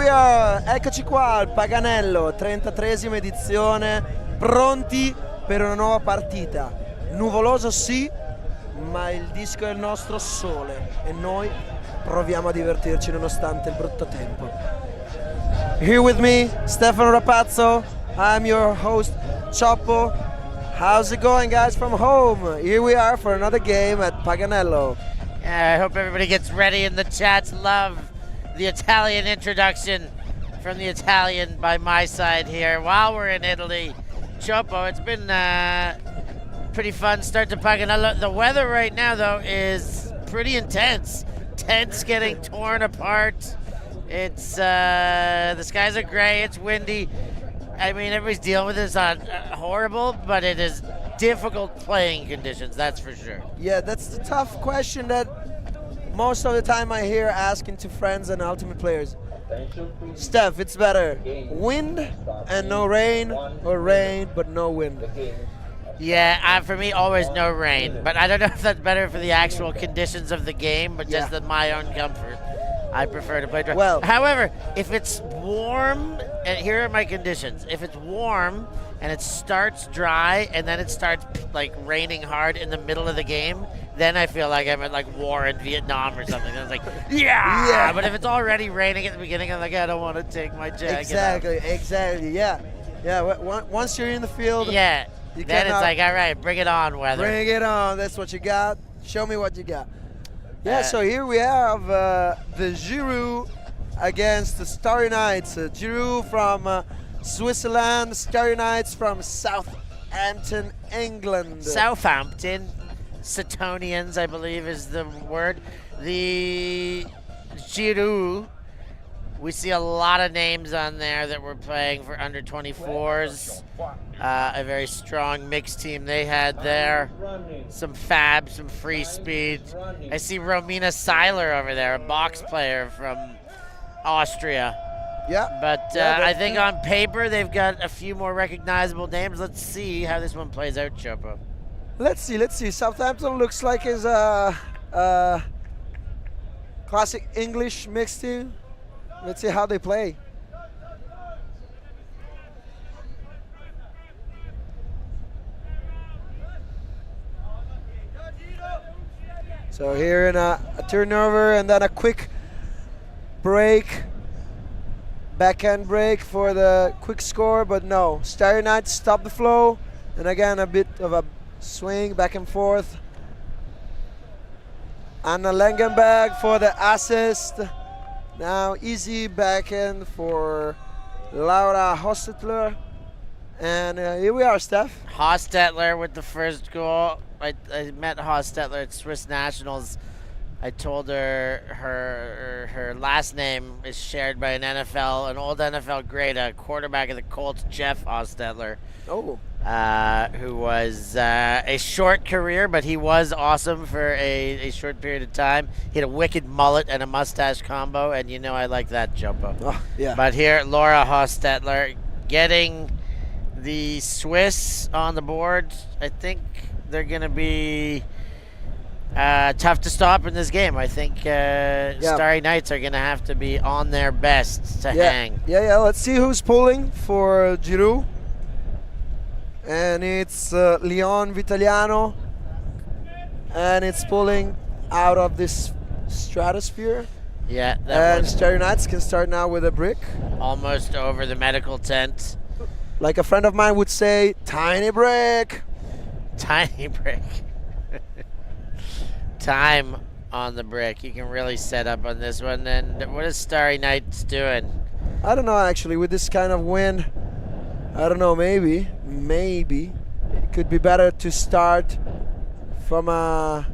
we are, eccoci qua al Paganello, 33esima edizione, pronti per una nuova partita. Nuvoloso sì, ma il disco è il nostro sole e noi proviamo a divertirci nonostante il brutto tempo. Here with me, Stefano Rapazzo. I'm your host, Choppo. How's it going, guys, from home? Here we are for another game at Paganello. I hope everybody gets ready in the chats. Love the Italian introduction from the Italian by my side here while we're in Italy. Choppo, it's been pretty fun start to Paganello. The weather right now, though, is pretty intense. Tents getting torn apart. It's the skies are gray. It's windy. I mean, everybody's dealing with this on horrible, but it is difficult playing conditions. That's for sure. Yeah, that's the tough question that most of the time I hear asking to friends and ultimate players. Steph, it's better wind and no rain, or rain but no wind? Yeah, for me, always no rain. But I don't know if that's better for the actual conditions of the game, but just my own comfort. I prefer to play dry. Well, however, if it's warm, and here are my conditions. If it's warm and it starts dry and then it starts like raining hard in the middle of the game, then I feel like I'm in like war in Vietnam or something. I was like, yeah. But if it's already raining at the beginning, I'm like, I don't want to take my jacket Exactly. Yeah. Once you're in the field, then it's like, all right, bring it on, weather. Bring it on. That's what you got. Show me what you got. Yeah, so here we have the Giroo against the Starry Knights. Giroo from Switzerland, Starry Knights from Southampton, England. Southampton, Setonians, I believe is the word. The Giroo, we see a lot of names on there that were playing for under 24s. A very strong mixed team they had there. Some fab, some free speed. I see Romina Seiler over there, a box player from Austria. Yeah. But I think on paper they've got a few more recognizable names. Let's see how this one plays out, Choppo. Let's see. Southampton looks like is a classic English mixed team. Let's see how they play. So here in a turnover and then a quick break, backhand break for the quick score, but no. Starry Knights stop the flow, and again a bit of a swing back and forth. Anna Langenberg for the assist. Now easy backhand for Laura Hostetler. And here we are, Steph. Hostetler with the first goal. I met Hostetler at Swiss Nationals. I told her her last name is shared by an old NFL great, a quarterback of the Colts, Jeff Hostetler. Oh. Who was a short career, but he was awesome for a short period of time. He had a wicked mullet and a mustache combo, and you know I like that, Jumbo. Oh, yeah. But here, Laura Hostetler getting the Swiss on the board. I think they're going to be tough to stop in this game. I think Starry Knights are going to have to be on their best to hang. Yeah. Let's see who's pulling for Giroo. And it's Leon Vitaliano. And it's pulling out of this stratosphere. Yeah. And Starry Knights can start now with a brick. Almost over the medical tent. Like a friend of mine would say, tiny brick. Tiny brick. Time on the brick. You can really set up on this one. And what is Starry Knights doing? I don't know, actually, with this kind of wind. I don't know, maybe it could be better to start from a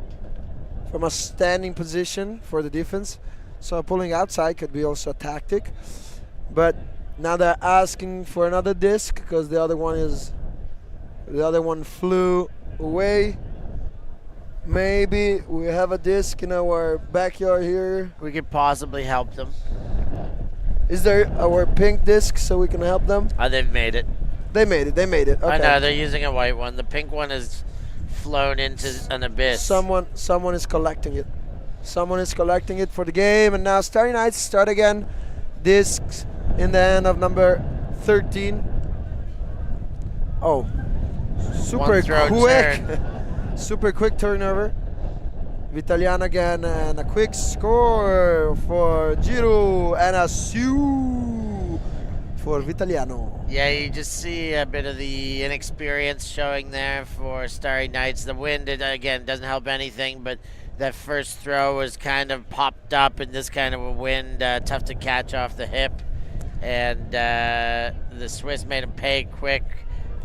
standing position for the defense. So pulling outside could be also a tactic. But now they're asking for another disc because the other one flew away. Maybe we have a disc in our backyard here. We could possibly help them. Is there our pink disc so we can help them? They've made it. They made it. Okay. I know, they're using a white one. The pink one is flown into an abyss. Someone is collecting it. Someone is collecting it for the game, and now Starry Knights start again discs in the hand of number 13. Oh, super One throw quick. turn. Super quick turnover. Vitaliano again, and a quick score for Giroo, and a Sue for Vitaliano. Yeah, you just see a bit of the inexperience showing there for Starry Knights. The wind, again, doesn't help anything, but that first throw was kind of popped up in this kind of a wind, tough to catch off the hip. And the Swiss made him pay quick.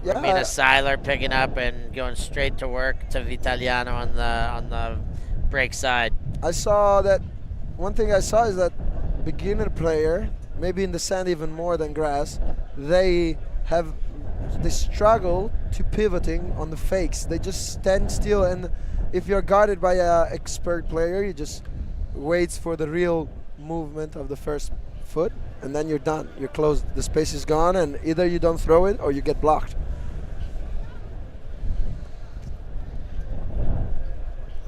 Yeah. Rimini Seiler picking up and going straight to work to Vitaliano on the break side. I saw that, one thing I saw is that beginner player, maybe in the sand even more than grass, they struggle to pivoting on the fakes. They just stand still, and if you're guarded by an expert player, you just waits for the real movement of the first foot, and then you're done. You're closed. The space is gone, and either you don't throw it or you get blocked.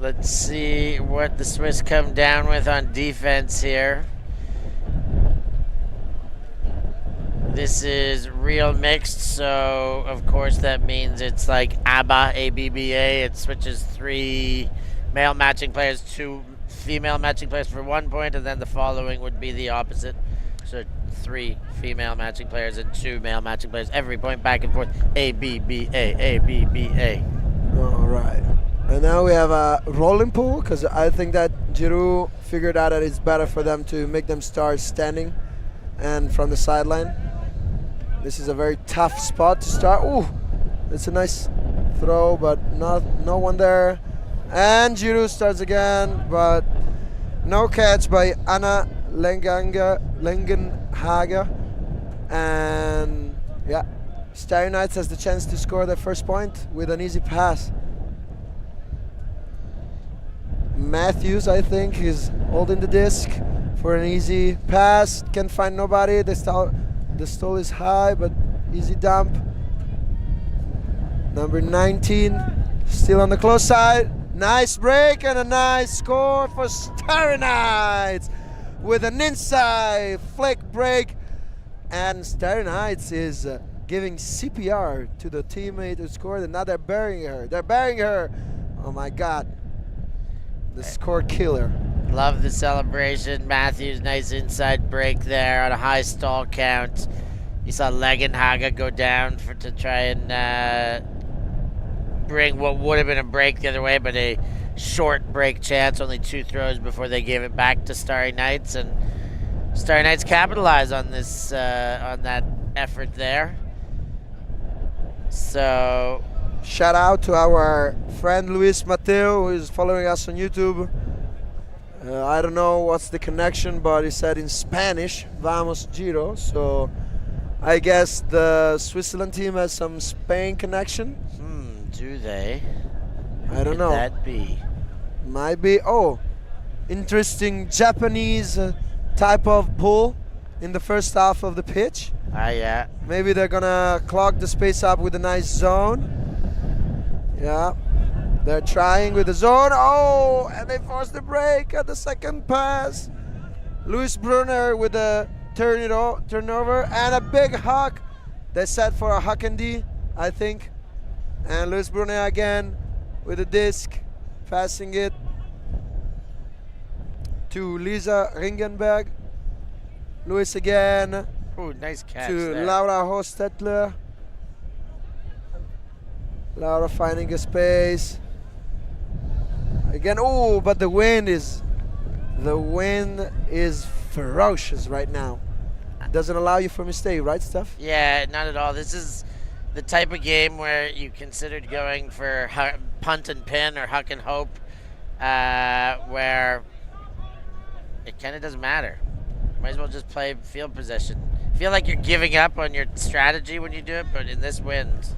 Let's see what the Swiss come down with on defense here. This is real mixed, so of course that means it's like ABBA, A-B-B-A. It switches 3 male matching players, 2 female matching players for 1 point, and then the following would be the opposite. So 3 female matching players and 2 male matching players. Every point back and forth. A-B-B-A, A-B-B-A. All right. And now we have a rolling pool, because I think that Giroo figured out that it's better for them to make them start standing and from the sideline. This is a very tough spot to start. Ooh, it's a nice throw, but no one there. And Giroo starts again, but no catch by Anna Lengenhager. And yeah, Starry Knights has the chance to score their first point with an easy pass. Matthews, I think, is holding the disc for an easy pass. Can't find nobody. The stall is high, but easy dump. Number 19, still on the close side. Nice break and a nice score for Starry Knights with an inside flick break. And Starry Knights is giving CPR to the teammate who scored, and now they're burying her. They're burying her. Oh my God. The score killer. Love the celebration. Matthews, nice inside break there on a high stall count. You saw Lengenhager go down to try and bring what would have been a break the other way, but a short break chance. Only 2 throws before they gave it back to Starry Knights, and Starry Knights capitalize on this on that effort there. So. Shout out to our friend Luis Mateo, who is following us on YouTube. I don't know what's the connection, but he said in Spanish, "Vamos Giro." So I guess the Switzerland team has some Spain connection. Do they? I don't know. Could that be? Might be. Oh, interesting Japanese type of pull in the first half of the pitch. Yeah. Maybe they're gonna clog the space up with a nice zone. Yeah, they're trying with the zone. Oh, and they forced the break at the second pass. Luis Brunner with the turnover and a big huck. They set for a huck and D, I think. And Luis Brunner again with the disc, passing it to Lisa Ringenberg. Luis again. Ooh, nice catch to there. Laura Hostetler. Laura finding a space. Again, oh, but the wind is ferocious right now. It doesn't allow you for mistake, right, Steph? Yeah, not at all. This is the type of game where you considered going for punt and pin or huck and hope, where it kind of doesn't matter. Might as well just play field possession. Feel like you're giving up on your strategy when you do it, but in this wind.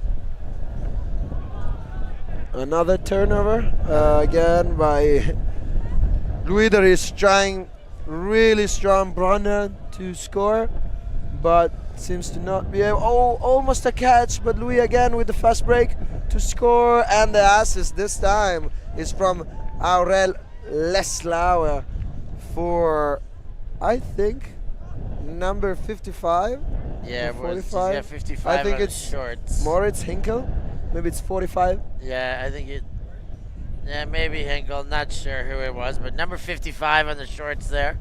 Another turnover again by Louis. That is trying really strong Brunner to score, but seems to not be able. Oh, almost a catch, but Louis again with the fast break to score, and the assist this time is from Aurel Leslauer for, I think, number 55. Yeah, or well, he's 45. got 55 I think on his it's shorts. Moritz Hinkel. Maybe it's 45. Yeah, I think it. Yeah, maybe Hinkle. Not sure who it was, but number 55 on the shorts there.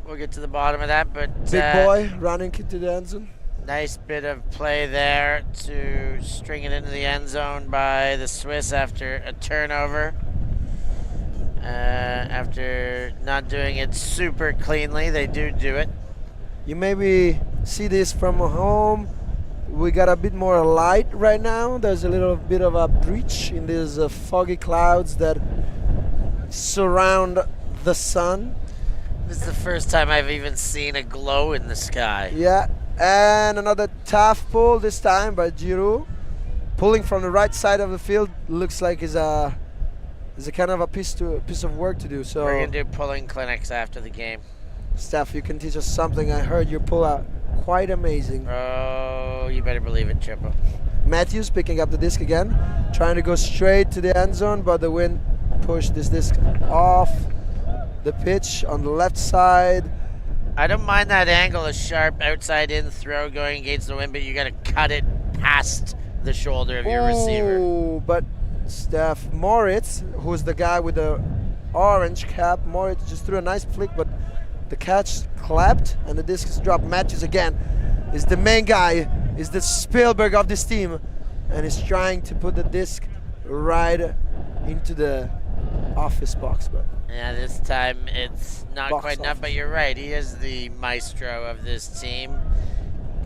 We'll get to the bottom of that, but Big boy running into the end zone. nice bit of play there to string it into the end zone by the Swiss after a turnover. After not doing it super cleanly, they do it. You maybe see this from home. We got a bit more light right now. There's a little bit of a breach in these foggy clouds that surround the sun. This is the first time I've even seen a glow in the sky. Yeah, and another tough pull this time by Giroo. Pulling from the right side of the field looks like is a kind of a piece of work to do. So we're gonna do pulling clinics after the game. Steph, you can teach us something. I heard your pull out quite amazing. Oh, you better believe it, Triple. Matthews picking up the disc again, trying to go straight to the end zone, but the wind pushed this disc off the pitch on the left side. I don't mind that angle, a sharp outside in throw going against the wind, but you got to cut it past the shoulder of your receiver. Oh, but Steph, Moritz, who's the guy with the orange cap, Moritz just threw a nice flick, but the catch clapped and the disc is dropped. Matthews again is the main guy, is the Spielberg of this team, and is trying to put the disc right into the office box. But yeah, this time it's not box quite enough, office. but you're right. He is the maestro of this team.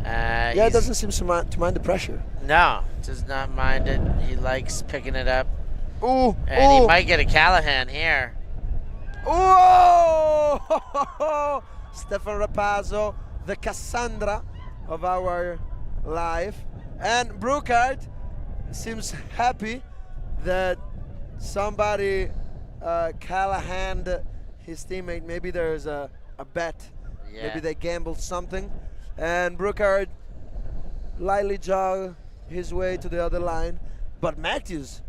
Yeah, it doesn't seem to mind the pressure. No, does not mind it. He likes picking it up. Ooh, And ooh. he might get a Callahan here. Oh! Stefan Rapazzo, the Cassandra of our life. And Brookhart seems happy that somebody Callahaned his teammate. Maybe there's a bet. Yeah. Maybe they gambled something. And Brookhart lightly jogged his way to the other line. But Matthews,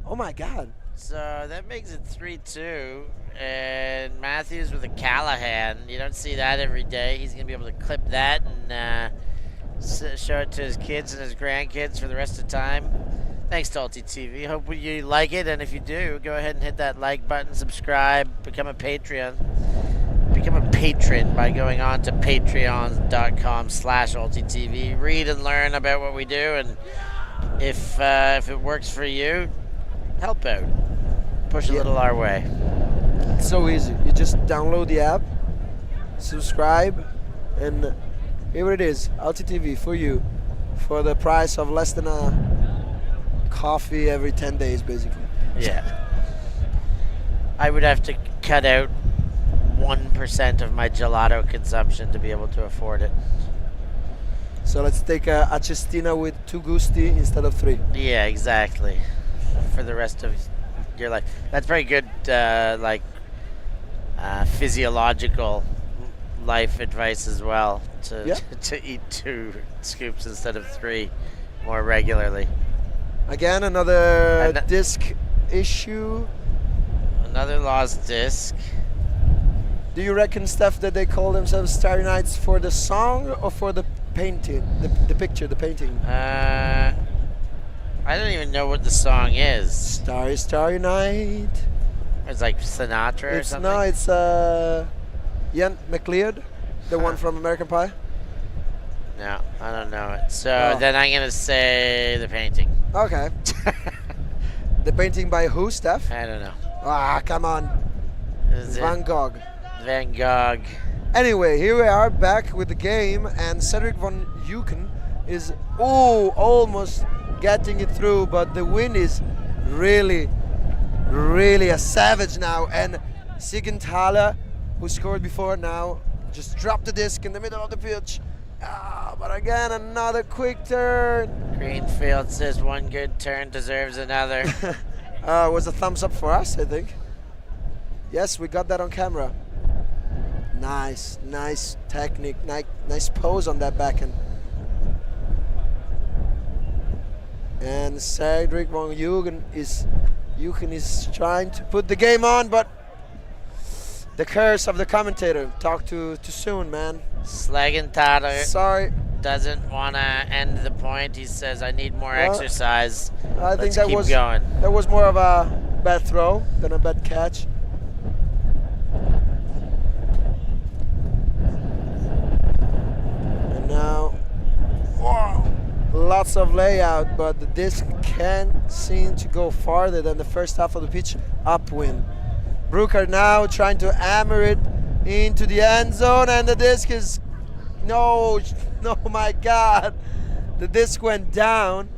oh my God. So that makes it 3-2. And Matthews with a Callahan. You don't see that every day. He's going to be able to clip that and show it to his kids and his grandkids for the rest of the time. Thanks to ULTI.TV. Hope you like it. And if you do, go ahead and hit that like button, subscribe, become a Patreon. Become a patron by going on to patreon.com/ULTI.TV. Read and learn about what we do. And if it works for you, help out. Push a little our way. It's so easy. You just download the app, subscribe, and here it is, ULTI.TV for you, for the price of less than a coffee every 10 days, basically. Yeah. I would have to cut out 1% of my gelato consumption to be able to afford it. So let's take a cestina with 2 gusti instead of 3. Yeah, exactly. For the rest of your life. That's very good, physiological life advice as well, to eat 2 scoops instead of 3 more regularly. Again, another disc issue. Another lost disc. Do you reckon, Steph, that they call themselves Starry Nights for the song or for the painting, the picture, the painting? I don't even know what the song is. Starry, Starry Night. It's like Sinatra or something? No, it's Ian McLeod, the one from American Pie. No, I don't know it. So then I'm going to say the painting. Okay. The painting by who, Steph? I don't know. Ah, come on. Is it Van Gogh. Van Gogh. Anyway, here we are back with the game, and Cedric von Eucken is almost getting it through, but the wind is really a savage now. And Siegenthaler, who scored before, now just dropped the disc in the middle of the pitch. But again, another quick turn. Greenfield says one good turn deserves another. Was a thumbs up for us, I think. Yes, we got that on camera. Nice technique, nice pose on that backhand. And Cedric von Eucken is trying to put the game on, but the curse of the commentator. Talk too soon, man. Slegenthaler Sorry. doesn't want to end the point. He says, I need more Well, exercise. I think Let's keep going. That was more of a bad throw than a bad catch. And now, wow, lots of layout, but the disc can't seem to go farther than the first half of the pitch upwind. Brooker now trying to hammer it into the end zone, and the disc is, no, my God. The disc went down,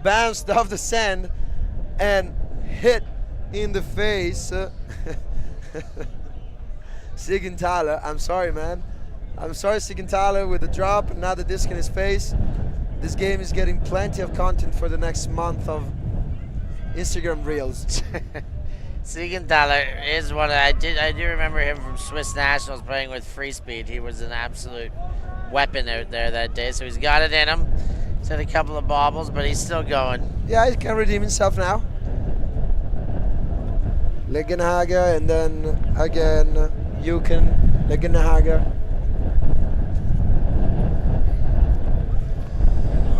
bounced off the sand, and hit in the face. Sigenthaler, I'm sorry, man. I'm sorry, Sigenthaler, with the drop and now the disc in his face. This game is getting plenty of content for the next month of Instagram Reels. Sigenthaler is one of, I do remember him from Swiss Nationals playing with Frisbee. He was an absolute weapon out there that day, so he's got it in him. He's had a couple of bobbles, but he's still going. Yeah, he can redeem himself now. Legenhager, and then again, Legenhager.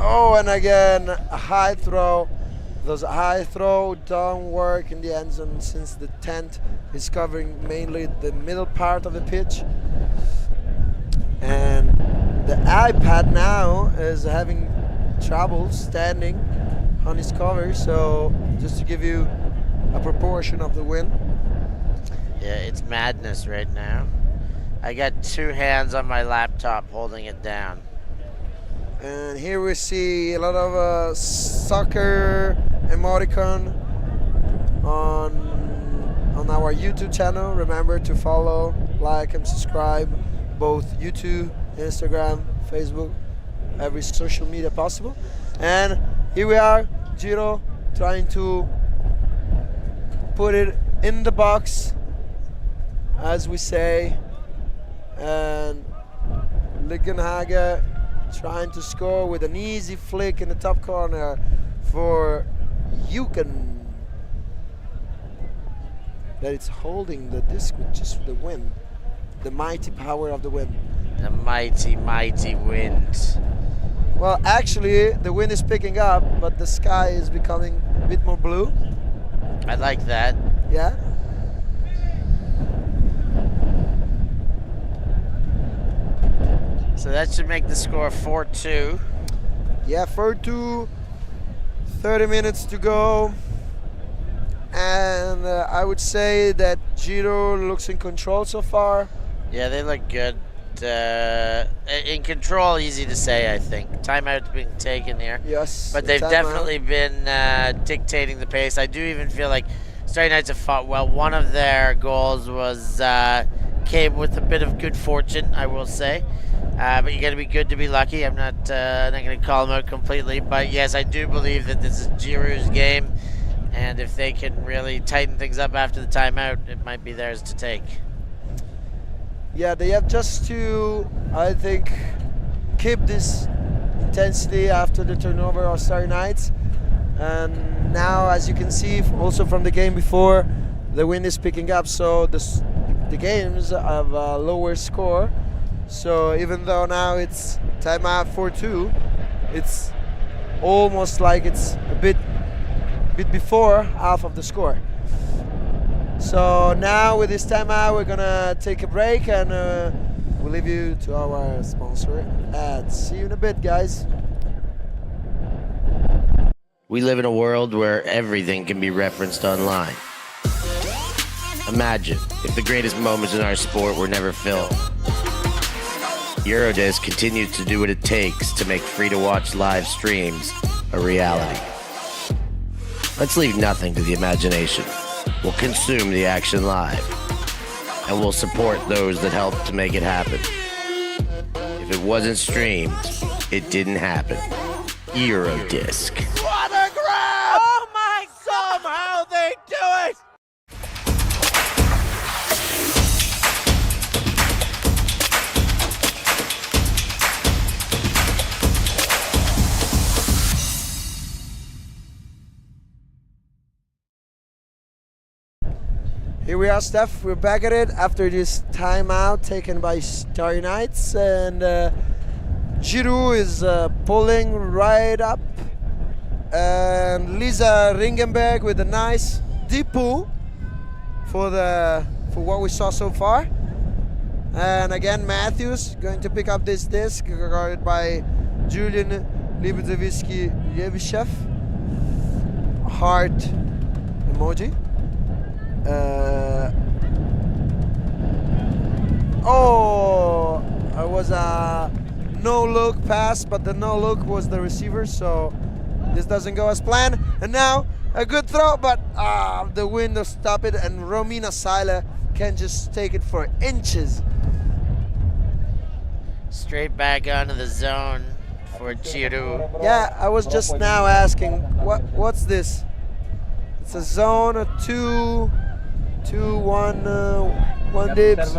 Oh, and again, a high throw. Those high throw don't work in the end zone since the tent is covering mainly the middle part of the pitch. And the iPad now is having trouble standing on his cover, so just to give you a proportion of the win. Yeah, it's madness right now. I got two hands on my laptop holding it down. And here we see a lot of soccer emoticon on our YouTube channel. Remember to follow, like, and subscribe both YouTube, Instagram, Facebook, every social media possible. And here we are, Giroo trying to put it in the box, as we say, and Legenhager trying to score with an easy flick in the top corner for Yuken. That it's holding the disc with just the wind, the mighty power of the wind. The mighty, mighty wind. Well, actually, the wind is picking up, but the sky is becoming a bit more blue. I like that. Yeah. So that should make the score 4-2. Yeah, 4-2. 30 minutes to go. And I would say that Giroo looks in control so far. Yeah, they look good. In control, easy to say, I think. Timeout's being taken here. Yes. But they've definitely been dictating the pace. I do even feel like Starry Knights have fought well. One of their goals was came with a bit of good fortune, I will say. But you got to be good to be lucky. I'm not going to call them out completely. But yes, I do believe that this is Giroo's game. And if they can really tighten things up after the timeout, it might be theirs to take. Yeah, they have just to, I think, keep this intensity after the turnover of Starry Knights. And now, as you can see, also from the game before, the wind is picking up, so the games have a lower score. So even though now it's timeout 4-2, it's almost like it's a bit before half of the score. So now with this timeout, we're gonna take a break and we'll leave you to our sponsor ads. See you in a bit, guys. We live in a world where everything can be referenced online. Imagine if the greatest moments in our sport were never filmed. Eurodisc continues to do what it takes to make free-to-watch live streams a reality. Let's leave nothing to the imagination. We'll consume the action live, and we'll support those that help to make it happen. If it wasn't streamed, it didn't happen. Eurodisc. What a grab! Oh my God! Somehow they do it! Here we are, Steph. We're back at it after this timeout taken by Starry Knights, and Giroo is pulling right up, and Lisa Ringenberg with a nice deep pull for what we saw so far. And again, Matthews going to pick up this disc guarded by Julian Libizevsky-Yevishev. Heart emoji. Oh, it was a no-look pass, but the no-look was the receiver, so this doesn't go as planned. And now a good throw, but the wind will stop it, and Romina Seiler can just take it for inches. Straight back onto the zone for Giroo. Yeah, I was just now asking, what's this? It's a zone, a 2-1 dips.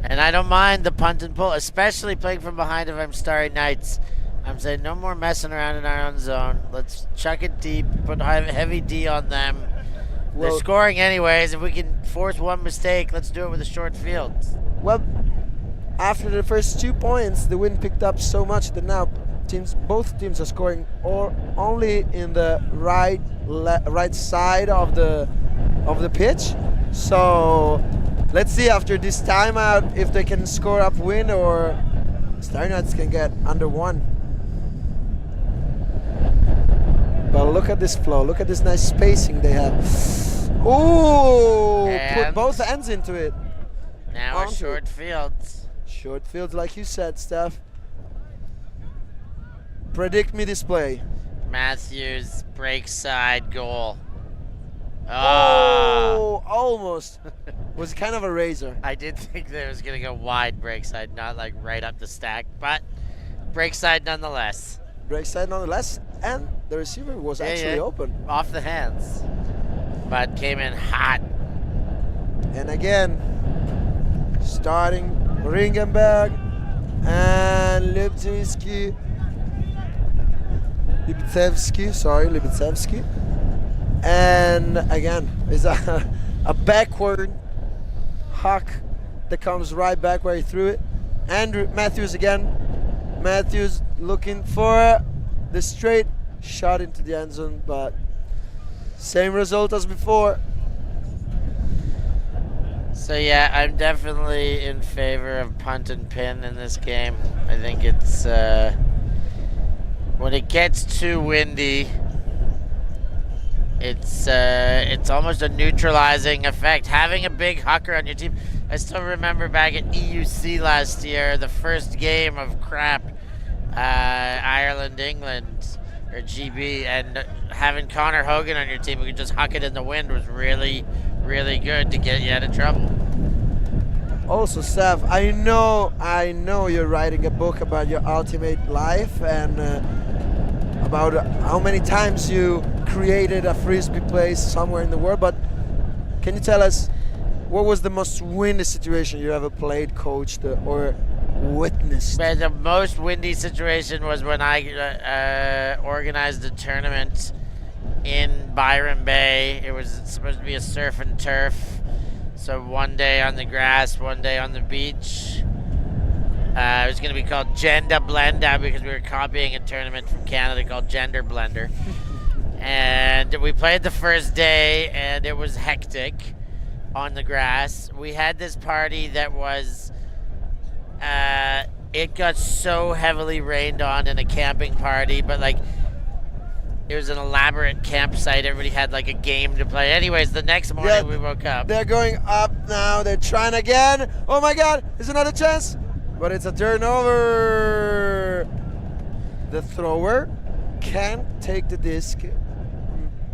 And I don't mind the punt and pull, especially playing from behind if I'm Starry Knights. I'm saying no more messing around in our own zone. Let's chuck it deep, put heavy D on them. They're scoring anyways. If we can force one mistake, let's do it with a short field. Well, after the first 2 points, the wind picked up so much that now both teams are scoring only in the right side of the pitch. So let's see after this timeout if they can score upwind or Starry Knights can get under 1. But look at this flow. Look at this nice spacing they have. Ooh! Put both ends into it. Now a short fields. Short fields, like you said, Steph. Predict me this play. Matthews break side goal. Oh, almost. Was kind of a razor. I did think that it was going to go wide break side, not like right up the stack, but break side nonetheless. Break side nonetheless, and the receiver was actually open. Off the hands, but came in hot. And again, starting Ringenberg and Libizevsky. And again, is a backward huck that comes right back where he threw it. Andrew Matthews again. Matthews looking for the straight shot into the end zone, but same result as before. So yeah, I'm definitely in favor of punt and pin in this game. I think it's when it gets too windy, it's almost a neutralizing effect. Having a big hucker on your team. I still remember back at EUC last year, the first game of crap, Ireland, England, or GB, and having Connor Hogan on your team who could just huck it in the wind was really, really good to get you out of trouble. Also, Steph, I know you're writing a book about your ultimate life and about how many times you created a Frisbee place somewhere in the world, but can you tell us what was the most windy situation you ever played, coached, or witnessed? But the most windy situation was when I organized a tournament in Byron Bay. It was supposed to be a surf and turf. So one day on the grass, one day on the beach. It was going to be called Gender Blender because we were copying a tournament from Canada called Gender Blender. And we played the first day, and it was hectic on the grass. We had this party that was, it got so heavily rained on in a camping party, but like, it was an elaborate campsite. Everybody had like a game to play. Anyways, the next morning we woke up. They're going up now. They're trying again. Oh my God, there's another chance. But it's a turnover. The thrower can't take the disc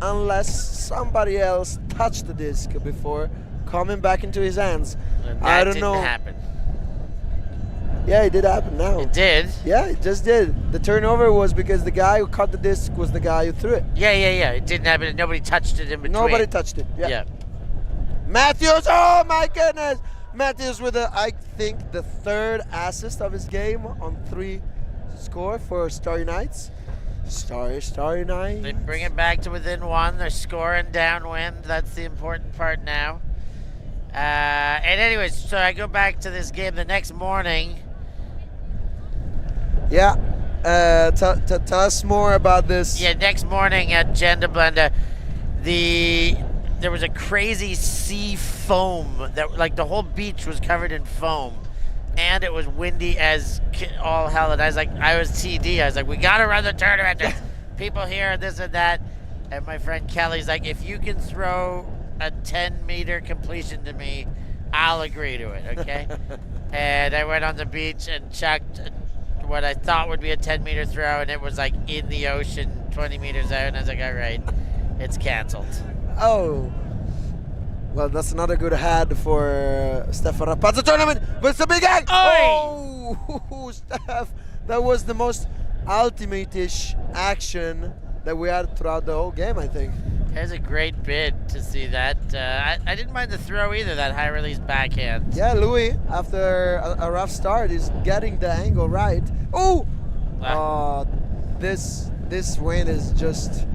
unless somebody else touched the disc before coming back into his hands. And I don't didn't know. happen. Yeah, it did happen now. It did? Yeah, it just did. The turnover was because the guy who caught the disc was the guy who threw it. Yeah. It didn't happen. Nobody touched it in between. Nobody touched it. Yeah. Matthews, oh my goodness. Matthews with, I think, the third assist of his game on 3 score for Starry Knights. Starry night. They bring it back to within one. They're scoring downwind. That's the important part now. And anyways, so I go back to this game the next morning. Yeah. Tell us more about this. Yeah, next morning at Genda Blenda, there was a crazy sea foam that like the whole beach was covered in foam, and it was windy as all hell. And I was TD. I was like, we gotta run the tournament. There's people here, this and that. And my friend Kelly's like, if you can throw a 10-meter completion to me, I'll agree to it. Okay. And I went on the beach and chucked what I thought would be a 10-meter throw, and it was like in the ocean 20 meters out, and I was like, all right, it's canceled. Oh. Well, that's another good head for Stefan Rapazza tournament, but it's a big egg! Oh, Steph, that was the most ultimate-ish action that we had throughout the whole game, I think. It was a great bid to see that. I didn't mind the throw either, that high release backhand. Yeah, Louis, after a rough start, is getting the angle right. Oh! This win is just...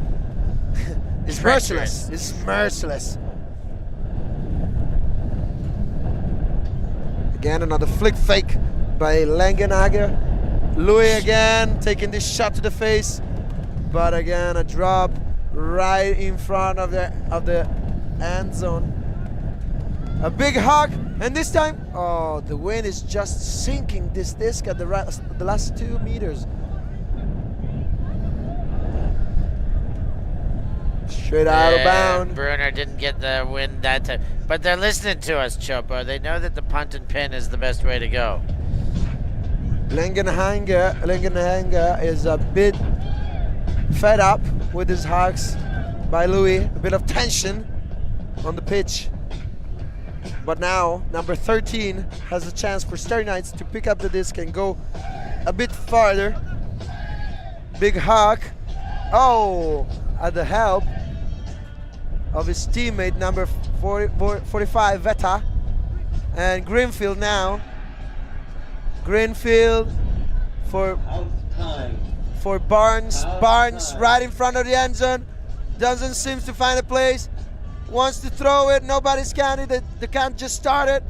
it's merciless. It's merciless. Again, another flick fake by Langenhager. Louis again taking this shot to the face, but again a drop right in front of the end zone. A big hug, and this time, oh, the wind is just sinking this disc at the last 2 meters. Straight out of bounds. Brunner didn't get the win that time. But they're listening to us, Chopo. They know that the punt and pin is the best way to go. Langenhanger is a bit fed up with his hugs by Louis. A bit of tension on the pitch. But now, number 13 has a chance for Starry Nights to pick up the disc and go a bit farther. Big hug. Oh, at the help of his teammate, number 45, Vetta. And Greenfield now. Greenfield for Barnes. Barnes right in front of the end zone. Doesn't seem to find a place. Wants to throw it. Nobody's counting. They can't just start it.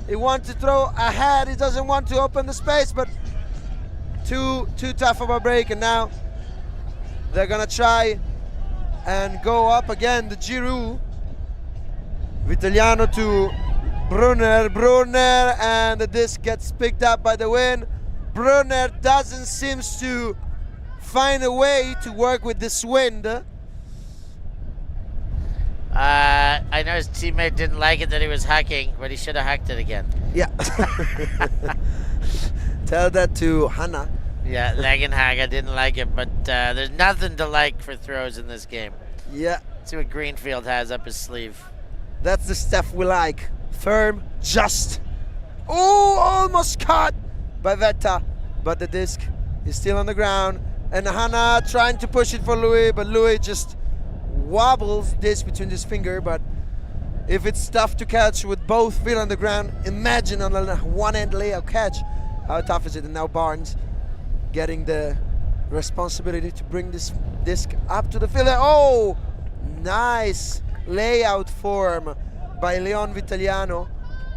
He wants to throw ahead. He doesn't want to open the space, but too tough of a break. And now they're gonna try and go up again. The Giroo. Vitaliano to Brunner, and the disc gets picked up by the wind. Brunner doesn't seem to find a way to work with this wind. I know his teammate didn't like it that he was hacking, but he should have hacked it again. Yeah. Tell that to Hannah. Yeah, Langenhager didn't like it, but there's nothing to like for throws in this game. Yeah. See what Greenfield has up his sleeve. That's the stuff we like. Firm, just. Oh, almost caught by Vetta, but the disc is still on the ground. And Hannah trying to push it for Louis, but Louis just wobbles this between his finger. But if it's tough to catch with both feet on the ground, imagine on a one-hand layout catch. How tough is it? And now Barnes getting the responsibility to bring this disc up to the field. Oh, nice layout form by Leon Vitaliano.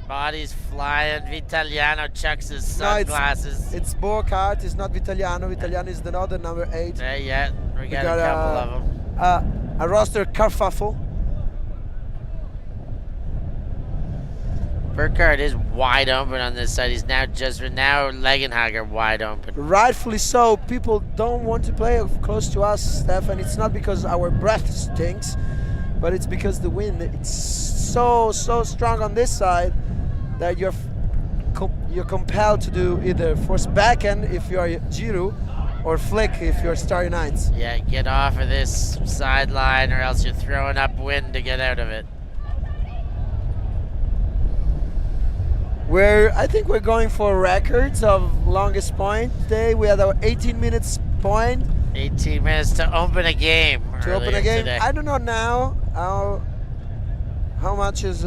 Body's flying. Vitaliano chucks his sunglasses. No, it's Burkhardt, it's not Vitaliano. Vitaliano is the other number 8. Yeah, we got a couple of them. A roster kerfuffle. Burkhardt is wide open on this side. He's now Langenhager wide open. Rightfully so. People don't want to play close to us, Stefan. It's not because our breath stinks, but it's because the wind, it's so strong on this side that you're compelled to do either force backhand if you're Giroo or flick if you're Starry Nights. Yeah, get off of this sideline or else you're throwing up wind to get out of it. I think we're going for records of longest point today. We had our 18 minutes point. 18 minutes to open a game. To open a game. Today. I don't know now how much is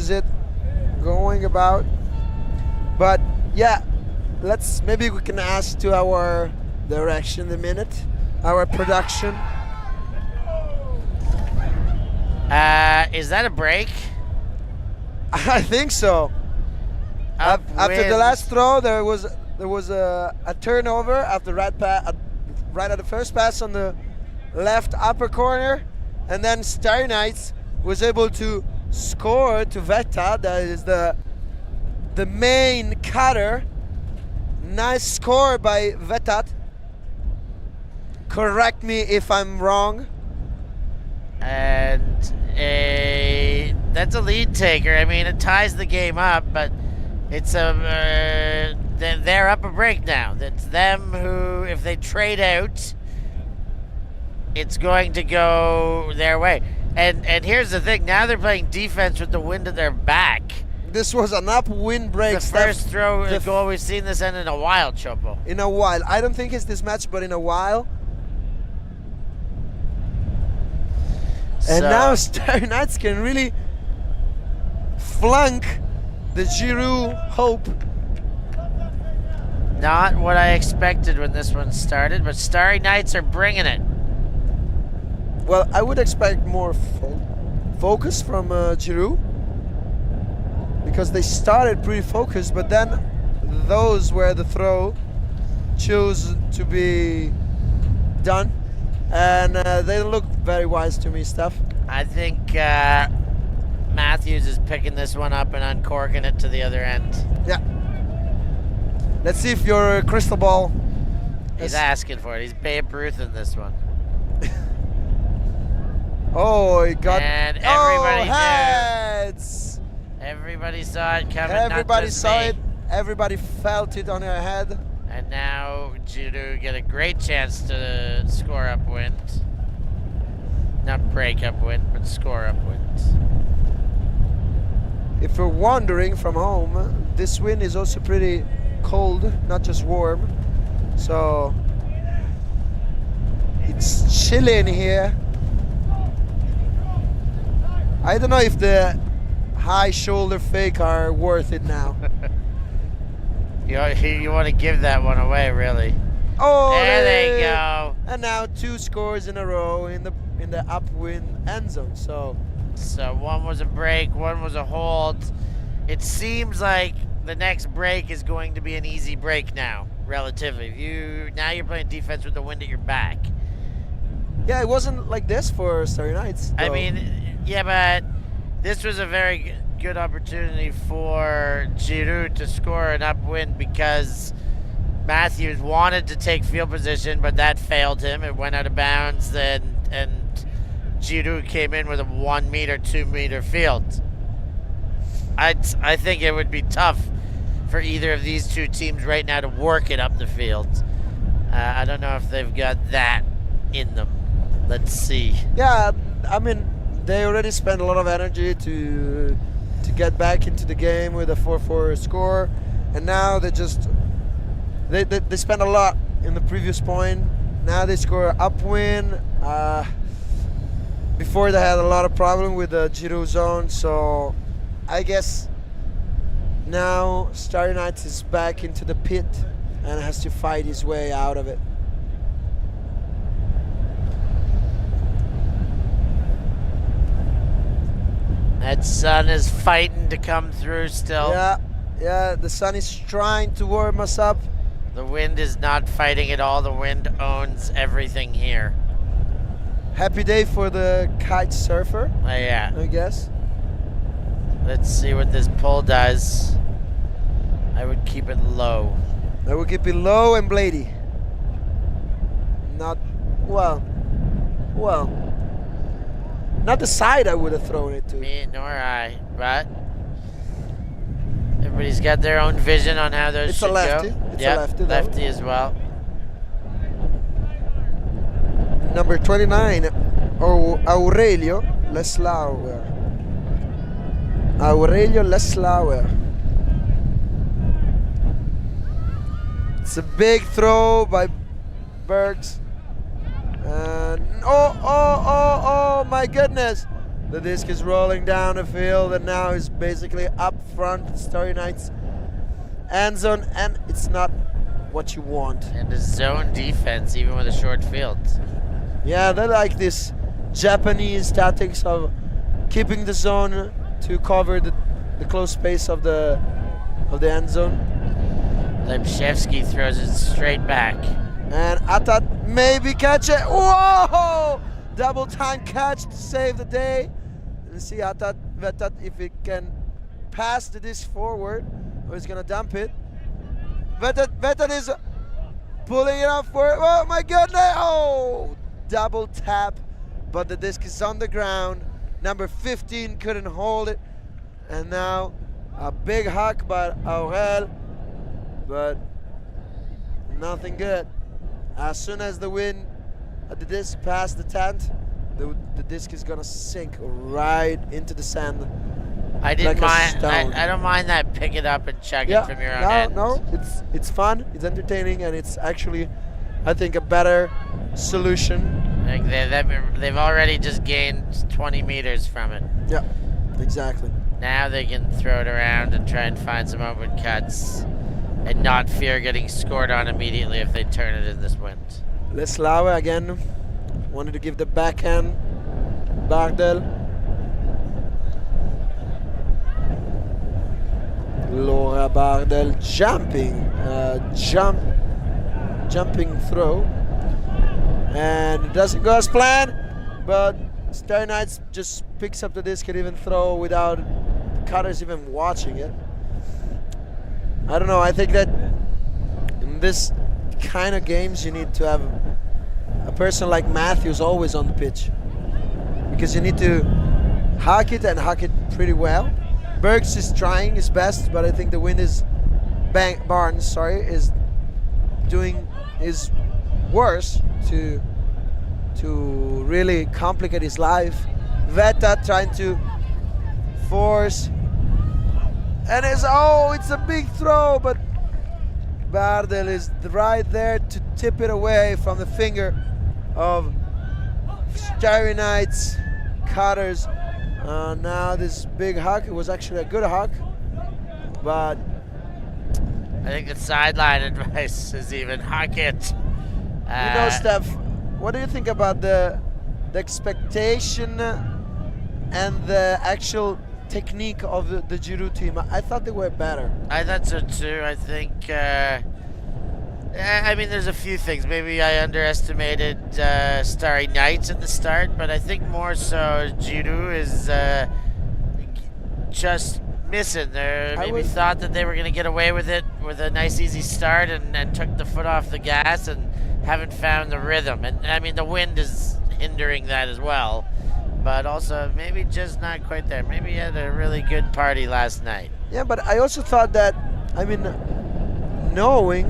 it going about. But yeah, maybe we can ask to our direction in a minute, our production. Is that a break? I think so. After the last throw, there was a turnover after right at the first pass on the left upper corner, and then Starry Nights was able to score to Vetta. That is the main cutter. Nice score by Vetat. Correct me if I'm wrong. And that's a lead taker. I mean, it ties the game up, but it's they're up a break now. It's them who, if they trade out, it's going to go their way. And here's the thing: now they're playing defense with the wind at their back. This was an upwind break. The first throw goal we've seen this end in a while, Chopo. In a while. I don't think it's this match, but in a while. And now Starry Nights can really flunk the Giroo hope. Not what I expected when this one started, but Starry Nights are bringing it. Well, I would expect more focus from Giroo, because they started pretty focused, but then those where the throw chose to be done, and they look very wise to me, Steph. I think Matthews is picking this one up and uncorking it to the other end. Yeah. Let's see if your crystal ball. He's asking for it. He's Babe Ruth in this one. Oh, he got. And everybody knew. Heads. Everybody saw it coming. Everybody saw me. it. Everybody felt it on their head. And now Giroo get a great chance to score upwind. Not break upwind, but score upwind. If you're wandering from home, this wind is also pretty cold, not just warm. So it's chilly in here. I don't know if the high shoulder fake are worth it now. You want to give that one away, really? Oh, there they go. And now 2 scores in a row in the upwind end zone. So one was a break, one was a hold. It seems like the next break is going to be an easy break now, relatively. Now you're playing defense with the wind at your back. Yeah, it wasn't like this for Starry Nights, though. I mean, yeah, but this was a very good opportunity for Giroo to score an upwind, because Matthews wanted to take field position, but that failed him. It went out of bounds, and Giroo came in with a 1 meter, 2 meter field. I think it would be tough for either of these two teams right now to work it up the field. I don't know if they've got that in them. Let's see. Yeah, I mean, they already spent a lot of energy to get back into the game with a 4-4 score, and now they spent a lot in the previous point. Now they score upwind. Before they had a lot of problem with the Giroo zone, so I guess now Starry Nights is back into the pit and has to fight his way out of it. That sun is fighting to come through still. Yeah, the sun is trying to warm us up. The wind is not fighting at all. The wind owns everything here. Happy day for the kite surfer. Yeah. I guess. Let's see what this pull does. I would keep it low. I would keep it low and blady. Not, well. Not the side I would have thrown it to. Me nor I, but everybody's got their own vision on how those should go. It's a lefty. Lefty as well. Number 29, Aurelio Leslauer. It's a big throw by Bergs. And oh my goodness. The disc is rolling down the field, and now is basically up front. Starry Nights end zone, and it's not what you want. And the zone defense, even with a short field. Yeah, they like this Japanese tactics of keeping the zone to cover the close space of the end zone. Lepszewski throws it straight back. And Atat maybe catch it. Whoa! Double time catch to save the day. And see Vetat if it can pass the disc forward, or he's gonna dump it. Vetat is pulling it up for it. Oh my goodness! Oh! Double tap, but the disc is on the ground. Number 15 couldn't hold it. And now a big huck by Aurel, but nothing good. As soon as the disc passed the tent, the disc is gonna sink right into the sand. I didn't like mind. I don't mind that. Pick it up and chug it from your own end. No, it's fun. It's entertaining, and it's actually, I think, a better solution. Like they've already just gained 20 meters from it. Yeah, exactly. Now they can throw it around and try and find some open cuts, and not fear getting scored on immediately if they turn it in this wind. Leslaue again wanted to give the backhand. Bardel. Laura Bardel jumping throw, and it doesn't go as planned, but Starry Nights just picks up the disc and even throw without the cutters even watching it. I don't know, I think that in this kind of games you need to have a person like Matthews always on the pitch, because you need to hack it and hack it pretty well. Bergs is trying his best, but I think the wind is Barnes is doing his worst to really complicate his life. Vetat trying to force, and it's a big throw, but Bardel is right there to tip it away from the finger of Starry Nights cutters. Now this big huck, it was actually a good huck, but I think the sideline advice is even huck it. Steph, what do you think about the expectation and the actual technique of the Giroo team? I thought they were better. I thought so too. I think, I mean, there's a few things. Maybe I underestimated Starry Nights at the start, but I think more so Giroo is just missing. They maybe thought that they were going to get away with it with a nice easy start, and took the foot off the gas and haven't found the rhythm. And I mean, the wind is hindering that as well, but also maybe just not quite there. Maybe he had a really good party last night. Yeah, but I also thought that, I mean, knowing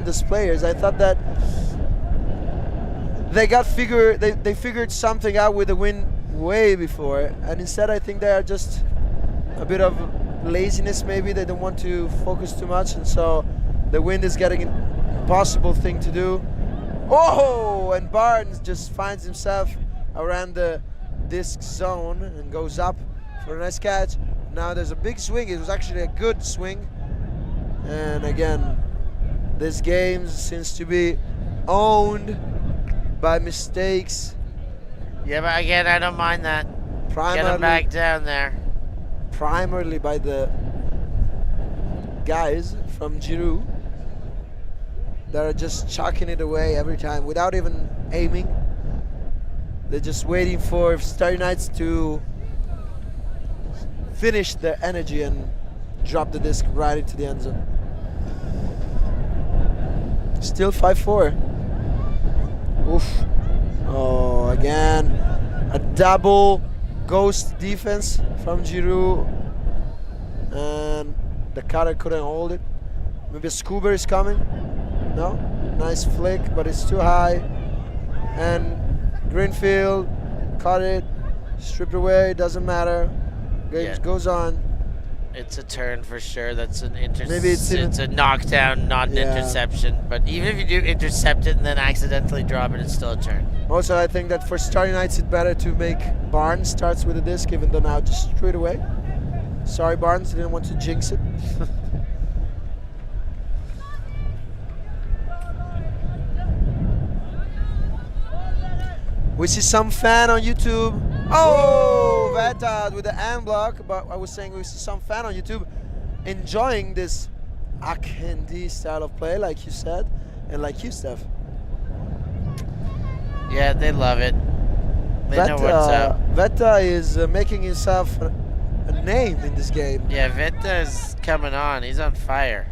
these players, I thought that they figured something out with the wind way before, and instead I think they are just a bit of laziness. Maybe they don't want to focus too much, and so the wind is getting an impossible thing to do. Oh, and Barnes just finds himself around the disc zone and goes up for a nice catch. Now there's a big swing. It was actually a good swing, and again, this game seems to be owned by mistakes. Yeah, but again, I don't mind that. Get him back down there. Primarily by the guys from Giroo that are just chucking it away every time without even aiming. They're just waiting for Starry Nights to finish their energy and drop the disc right into the end zone. Still 5-4. Oof. Oh, again, a double ghost defense from Giroo, and the cutter couldn't hold it. Maybe a scuba is coming. No, nice flick, but it's too high. And Greenfield caught it, stripped away. Doesn't matter. Game goes on. It's a turn for sure. That's an interception. Maybe it's a knockdown, not an interception. But even if you do intercept it and then accidentally drop it, it's still a turn. Also, I think that for Starry Nights, it's better to make Barnes starts with a disc, even though now just straight away. Sorry, Barnes, didn't want to jinx it. We see some fan on YouTube. Oh, Veta with the hand block. But I was saying we see some fan on YouTube enjoying this Akhendi style of play, like you said, and like you, Steph. Yeah, they love it. They know what's up. Veta is making himself a name in this game. Yeah, Veta is coming on. He's on fire.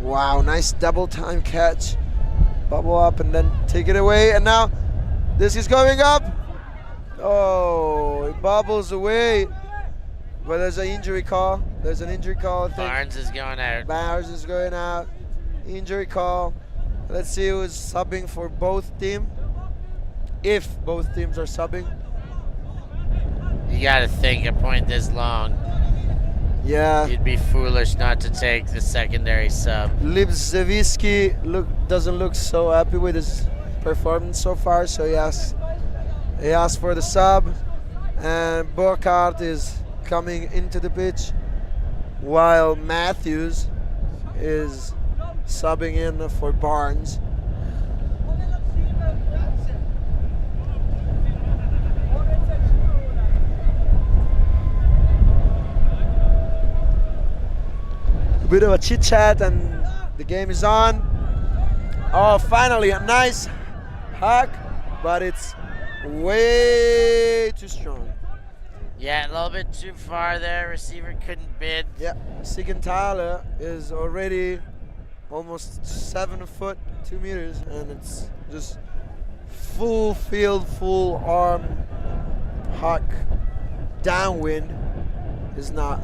Wow, nice double time catch. Bubble up and then take it away. And now this is going up. Oh, it bubbles away. But there's an injury call. There's an injury call. I think. Barnes is going out. Barnes is going out. Injury call. Let's see who's subbing for both teams. If both teams are subbing. You got to think a point this long. Yeah. You'd be foolish not to take the secondary sub. Lipzevitsky doesn't look so happy with his performance so far, so he asked for the sub. And Burkhardt is coming into the pitch, while Matthews is subbing in for Barnes. A bit of a chit chat and the game is on. Oh, finally a nice hack, but it's way too strong. Yeah, a little bit too far there. Receiver couldn't bid. Yeah, Sigenthaler is already almost 7 foot 2 meters, and it's just full field, full arm hack downwind is not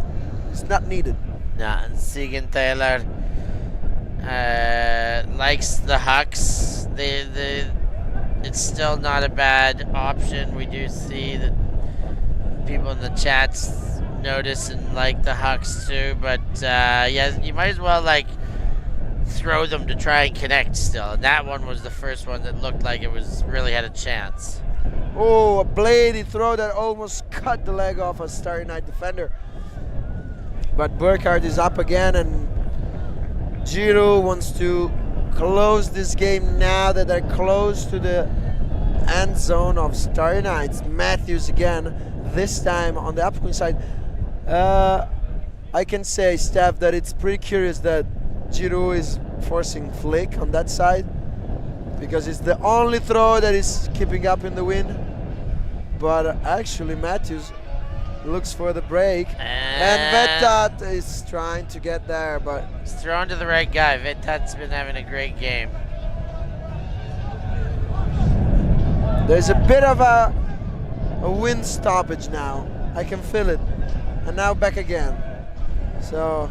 needed. Nah, and Sigenthaler likes the hucks. It's still not a bad option. We do see that people in the chats notice and like the hucks too, but yeah, you might as well like throw them to try and connect still. And that one was the first one that looked like it was really had a chance. Oh, a bladey throw that almost cut the leg off a Starry Night defender. But Burkhardt is up again, and Giroo wants to close this game now that they're close to the end zone of Starry Nights. Matthews again, this time on the upwind side. I can say, Steph, that it's pretty curious that Giroo is forcing flick on that side, because it's the only throw that is keeping up in the wind. But actually Matthews looks for the break, and Vetat is trying to get there, but it's thrown to the right guy. Vetat's been having a great game. There's a bit of a wind stoppage now. I can feel it. And now back again. So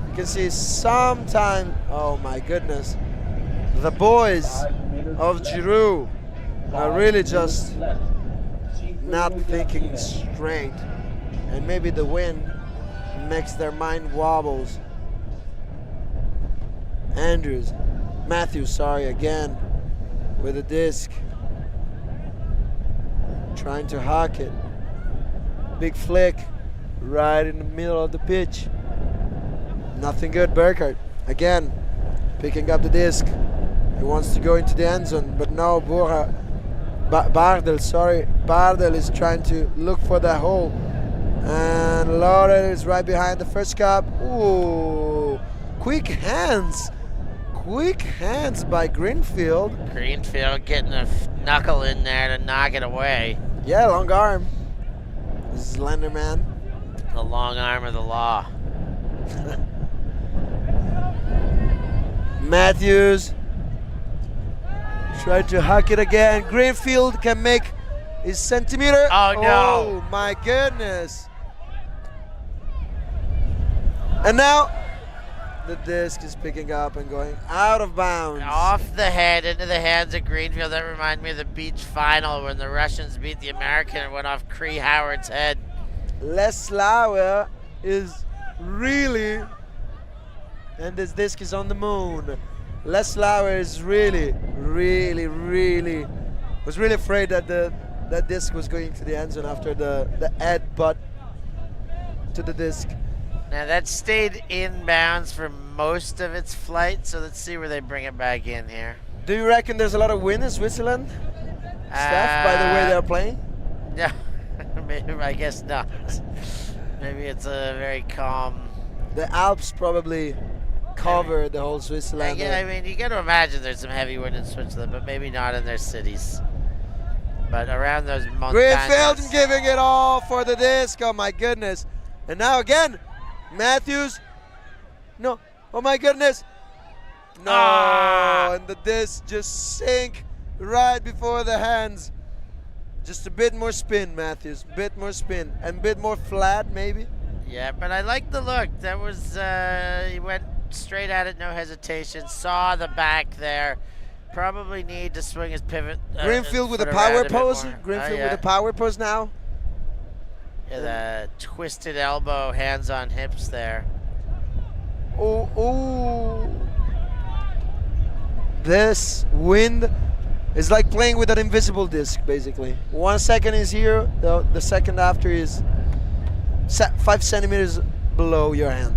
you can see sometime, oh my goodness, the boys of Giroo are really just not thinking straight. And maybe the wind makes their mind wobbles. Matthews, sorry, again with the disc. Trying to hack it. Big flick right in the middle of the pitch. Nothing good. Burkhardt again picking up the disc. He wants to go into the end zone, but no, Bardel is trying to look for that hole. And Laurel is right behind the first cup. Ooh, quick hands by Greenfield. Greenfield getting a knuckle in there to knock it away. Yeah, long arm. This is Lenderman. The long arm of the law. Matthews tried to hack it again. Greenfield can make his centimeter. Oh no! Oh my goodness! And now the disc is picking up and going out of bounds. Off the head, into the hands of Greenfield. That reminds me of the beach final when the Russians beat the American and went off Cree Howard's head. Les Lauer is really, and this disc is on the moon. Les Lauer is really was really afraid that that disc was going to the end zone after the head butt to the disc. Now that stayed inbounds for most of its flight, so let's see where they bring it back in here. Do you reckon there's a lot of wind in Switzerland? Steph, by the way they're playing? No, maybe, I guess not. Maybe it's a very calm. The Alps probably cover the whole Switzerland. Yeah, I mean, you got to imagine there's some heavy wind in Switzerland, but maybe not in their cities. But around those mountains. Greenfield giving it all for the disc. Oh my goodness. And now again, Matthews. No. Oh my goodness. No. And the disc just sink right before the hands. Just a bit more spin, Matthews. Bit more spin. And a bit more flat, maybe. Yeah, but I like the look. That was, he went straight at it, no hesitation. Saw the back there. Probably need to swing his pivot. Greenfield with a power pose. Greenfield with a power pose now. Yeah, the twisted elbow, hands on hips there. Oh, oh. This wind is like playing with an invisible disc, basically. 1 second is here, the second after is 5 centimeters below your hand.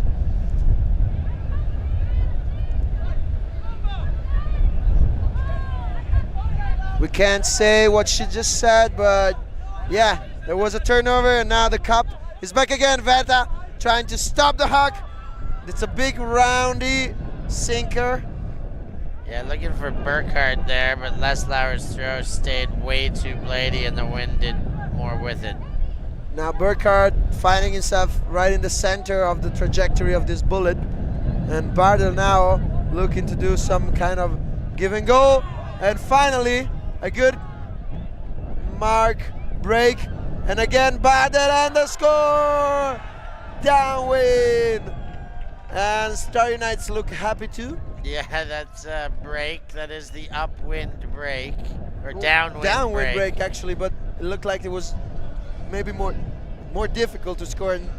We can't say what she just said, but yeah, there was a turnover, and now the cup is back again. Veta trying to stop the huck. It's a big roundy sinker. Yeah, looking for Burkhardt there, but Leslauer's throw stayed way too bladey, and the wind did more with it. Now Burkhardt finding himself right in the center of the trajectory of this bullet, and Bardel now looking to do some kind of give and go, and finally a good mark break, and again Bardel and the score! Downwind! And Starry Knights look happy too. Yeah, that's a break. That is the upwind break, or downwind break actually, but it looked like it was maybe more difficult to score in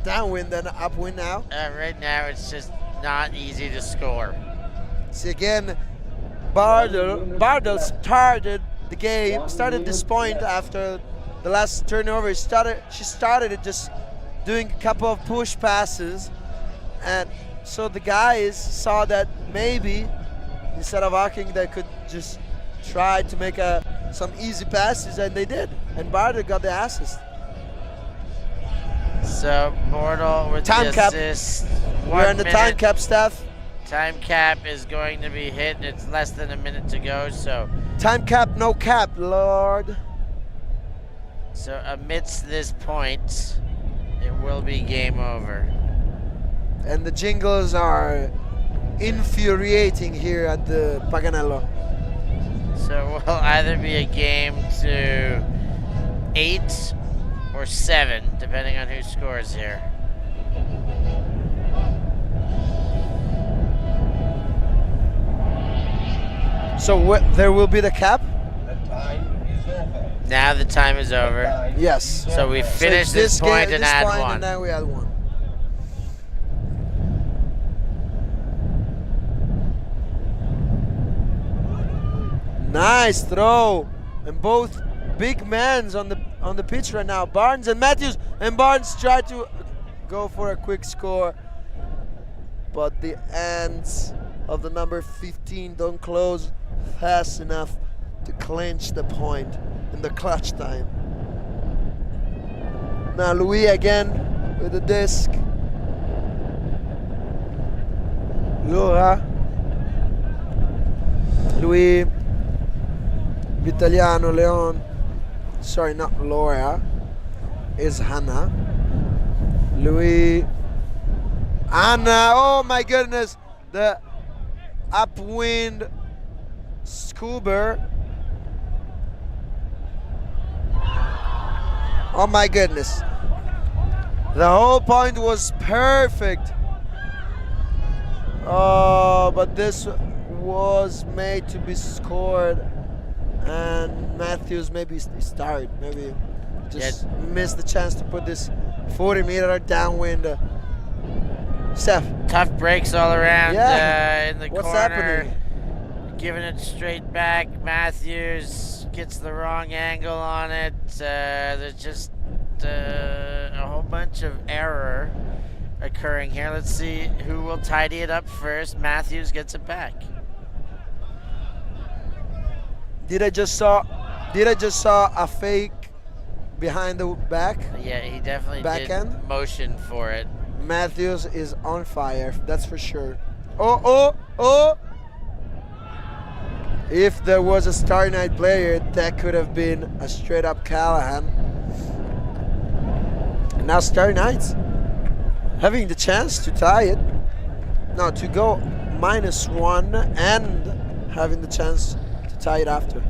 downwind than upwind now. Right now it's just not easy to score. See again, Bardel started the game, started this point after the last turnover. She started it just doing a couple of push passes, and so the guys saw that maybe instead of arcing they could just try to make some easy passes, and they did, and Bardel got the assist. So Bardel with time the cap. assist. We're in the time cap, Steph. Time cap is going to be hit. It's less than a minute to go, so. Time cap, no cap, Lord. So amidst this point, it will be game over. And the jingles are infuriating here at the Paganello. So it will either be a game to 8 or 7, depending on who scores here. So there will be the cap? Now the time is over. Yes. So we finish this point and add one. And now we add one. Nice throw, and both big men on the pitch right now. Barnes and Matthews, and Barnes tried to go for a quick score, but the ends of the number 15 don't close fast enough to clinch the point in the clutch time. Now Louis again with the disc. Laura. Louis. Vitaliano, Leon. Sorry, not Laura. Is Hannah. Louis. Anna. Oh my goodness. The upwind scuba. Oh my goodness. The whole point was perfect. Oh, but this was made to be scored, and Matthews maybe is tired. Maybe just missed the chance to put this 40-meter downwind. Steph. Tough breaks all around in the What's corner. happening? Giving it straight back. Matthews gets the wrong angle on it. There's just a whole bunch of error occurring here. Let's see who will tidy it up first. Matthews gets it back. Did I just saw Did I just saw a fake behind the back? Yeah, he definitely Backhand? did motion for it. Matthews is on fire, that's for sure. Oh, oh, oh! If there was a Starry Night player, that could have been a straight up Callahan. And now Starry Nights having the chance to tie it. No, to go -1 and having the chance to tie it after.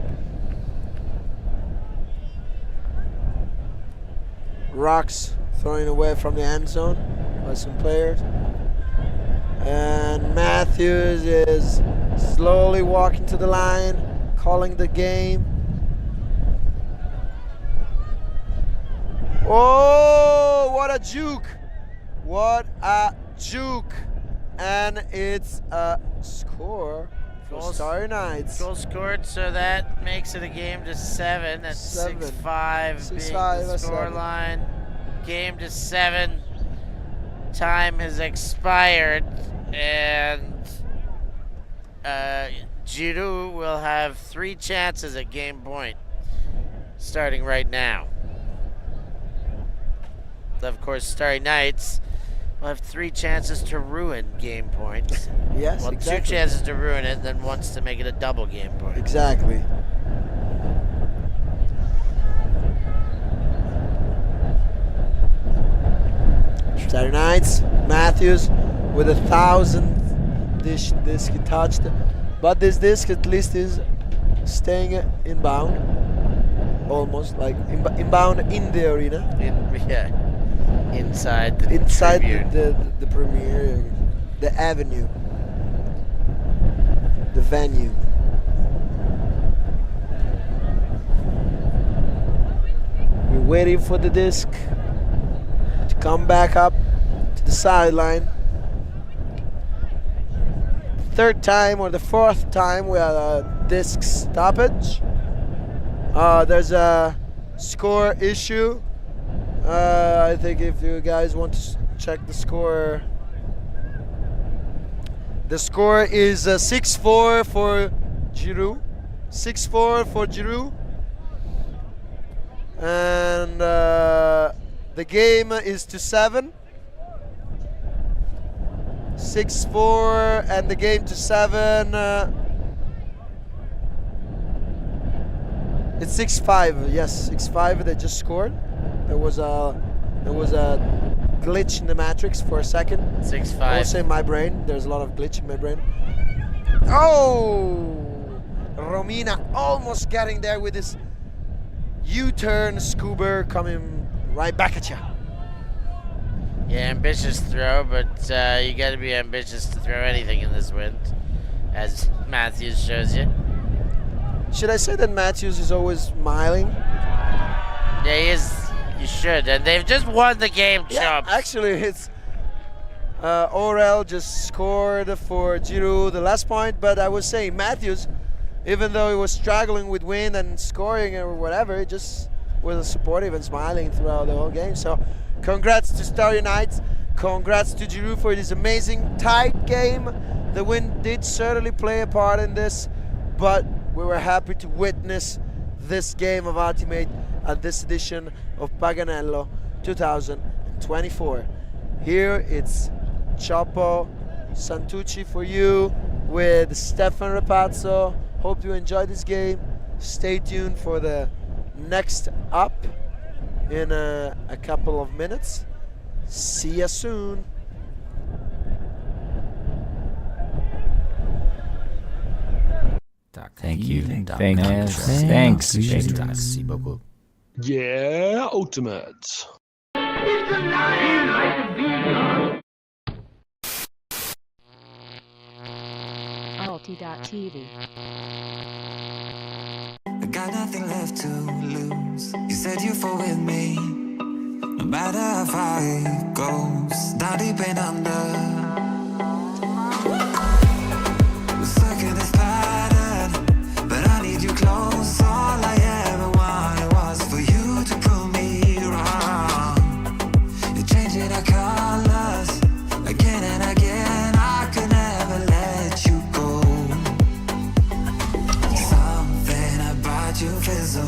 Rocks throwing away from the end zone by some players. And Matthews is slowly walking to the line, calling the game. Oh, what a juke! What a juke! And it's a score for Starry Nights. Goal scored, so that makes it a game to 7 at 6-5 being the score line. Game to 7. Time has expired, and Giroo will have 3 chances at game point, starting right now. Of course, Starry Nights will have 3 chances to ruin game point. Yes, well, exactly. 2 chances to ruin it, then once to make it a double game point. Exactly. Starry Nights, Matthews with 1,000th disc he touched, but this disc at least is staying inbound, almost like inbound in the arena. Inside the the premiere, the avenue, the venue. We're waiting for the disc to come back up to the sideline. Third time or the fourth time we had a disc stoppage. There's a score issue. I think if you guys want to check the score is 6-4 for Giroo. 6-4 for Giroo. And the game is to 7. 6-4 and the game to 7. It's 6-5. Yes, 6-5. They just scored. There was a glitch in the matrix for a second. 6-5. Also in my brain. There's a lot of glitch in my brain. Oh! Romina almost getting there with this U-turn scuba coming right back at you. Yeah, ambitious throw, but you got to be ambitious to throw anything in this wind, as Matthews shows you. Should I say that Matthews is always smiling? Yeah, he is. You should, and they've just won the game, Yeah, chumps. actually, it's Orel just scored for Giroo the last point, but I was saying Matthews, even though he was struggling with wind and scoring or whatever, he just was supportive and smiling throughout the whole game. So congrats to Starry Nights, congrats to Giroo for this amazing tight game. The wind did certainly play a part in this, but we were happy to witness this game of Ultimate at this edition of Paganello 2024. Here it's Choppo Santucci for you with Stefan Rapazzo. Hope you enjoyed this game. Stay tuned for the next up in a couple of minutes. See you soon. Thank you. Thanks. Yeah, Ultimate. ULTI.TV. I got nothing left to lose. You said you fall with me, no matter how far it goes. Down deep and under. We're stuck in this pattern, but I need you close. All I ever wanted was for you to prove me wrong. You're changing our color.